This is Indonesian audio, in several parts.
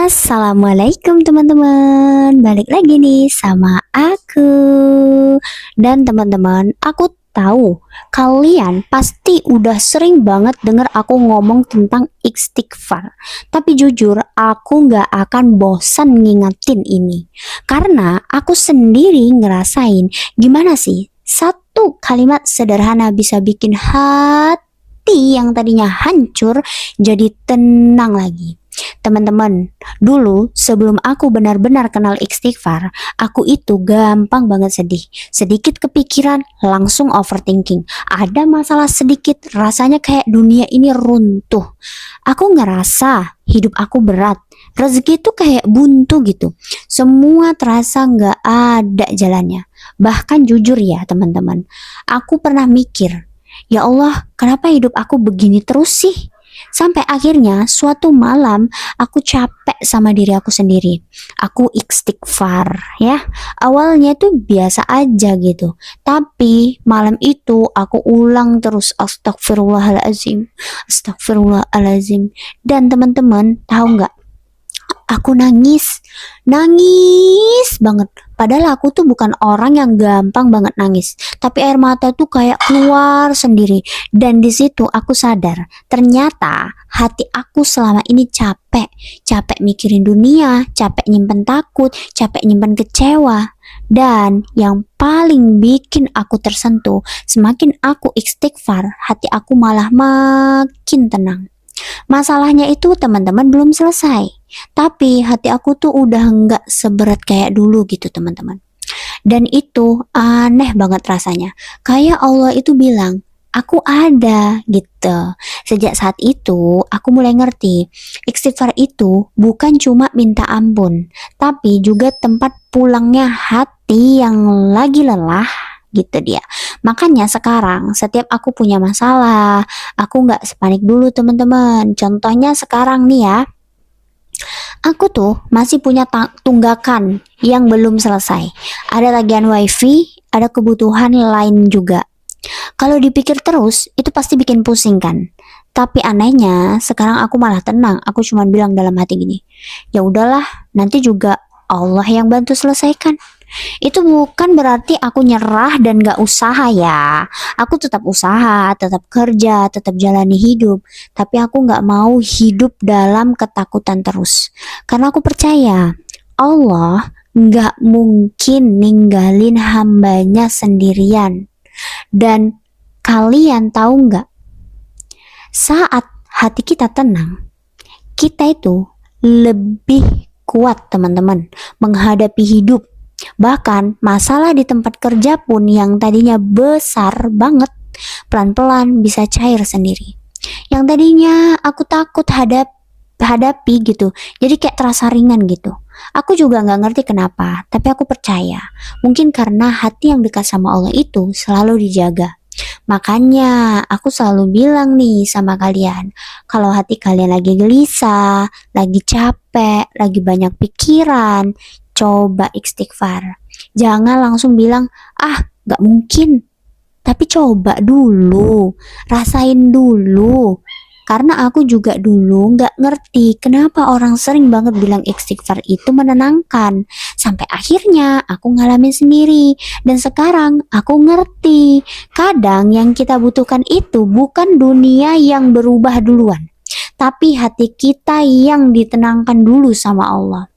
Assalamualaikum teman-teman, balik lagi nih sama aku. Dan teman-teman, aku tahu kalian pasti udah sering banget denger aku ngomong tentang istighfar. Tapi jujur, aku nggak akan bosan ngingetin ini. Karena aku sendiri ngerasain gimana sih satu kalimat sederhana bisa bikin hati yang tadinya hancur jadi tenang lagi. Teman-teman, dulu sebelum aku benar-benar kenal istighfar, aku itu gampang banget sedih. Sedikit kepikiran, langsung overthinking. Ada masalah sedikit, rasanya kayak dunia ini runtuh. Aku ngerasa hidup aku berat. Rezeki itu kayak buntu gitu. Semua terasa nggak ada jalannya. Bahkan jujur ya teman-teman, aku pernah mikir, ya Allah, kenapa hidup aku begini terus sih? Sampai akhirnya suatu malam aku capek sama diri aku sendiri. Aku istighfar ya. Awalnya tuh biasa aja gitu. Tapi malam itu aku ulang terus astagfirullahalazim. Astagfirullahalazim. Dan teman-teman tahu nggak? Aku nangis banget. Padahal aku tuh bukan orang yang gampang banget nangis, tapi air mata tuh kayak keluar sendiri. Dan di situ aku sadar, ternyata hati aku selama ini capek mikirin dunia, capek nyimpen takut, capek nyimpen kecewa. Dan yang paling bikin aku tersentuh, semakin aku istighfar, hati aku malah makin tenang. Masalahnya itu teman-teman belum selesai. Tapi hati aku tuh udah nggak seberat kayak dulu gitu teman-teman. Dan itu aneh banget rasanya. Kayak Allah itu bilang, aku ada gitu. Sejak saat itu aku mulai ngerti. Istighfar itu bukan cuma minta ampun. Tapi juga tempat pulangnya hati yang lagi lelah gitu dia. Makanya sekarang setiap aku punya masalah, aku nggak sepanik dulu teman-teman. Contohnya sekarang nih ya, aku tuh masih punya tunggakan yang belum selesai. Ada tagihan wifi, ada kebutuhan lain juga. Kalau dipikir terus, itu pasti bikin pusing kan. Tapi anehnya, sekarang aku malah tenang. Aku cuma bilang dalam hati gini, ya udahlah, nanti juga Allah yang bantu selesaikan. Itu bukan berarti aku nyerah dan gak usaha ya. Aku tetap usaha, tetap kerja, tetap jalani hidup. Tapi aku gak mau hidup dalam ketakutan terus. Karena aku percaya Allah gak mungkin ninggalin hambanya sendirian. Dan kalian tahu gak, saat hati kita tenang, kita itu lebih kuat teman-teman menghadapi hidup. Bahkan masalah di tempat kerja pun yang tadinya besar banget, pelan-pelan bisa cair sendiri. Yang tadinya aku takut hadapi gitu, jadi kayak terasa ringan gitu. Aku juga nggak ngerti kenapa, tapi aku percaya. Mungkin karena hati yang dekat sama Allah itu selalu dijaga. Makanya aku selalu bilang nih sama kalian, kalau hati kalian lagi gelisah, lagi capek, lagi banyak pikiran, coba istighfar. Jangan langsung bilang, gak mungkin. Tapi coba dulu, rasain dulu. Karena aku juga dulu gak ngerti kenapa orang sering banget bilang istighfar itu menenangkan. Sampai akhirnya aku ngalamin sendiri. Dan sekarang aku ngerti. Kadang yang kita butuhkan itu bukan dunia yang berubah duluan, tapi hati kita yang ditenangkan dulu sama Allah.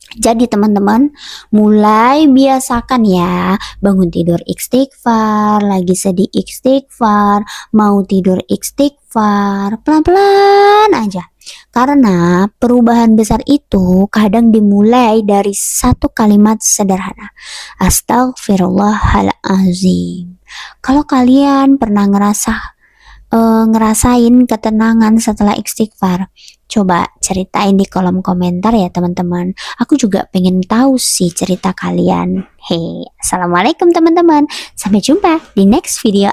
Jadi teman-teman, mulai biasakan ya, bangun tidur istighfar, lagi sedih istighfar, mau tidur istighfar, pelan-pelan aja. Karena perubahan besar itu kadang dimulai dari satu kalimat sederhana. Astagfirullahalazim. Kalau kalian pernah ngerasain ketenangan setelah istighfar, coba ceritain di kolom komentar ya teman-teman. Aku juga pengen tahu sih cerita kalian. Hey, assalamualaikum teman-teman. Sampai jumpa di next video.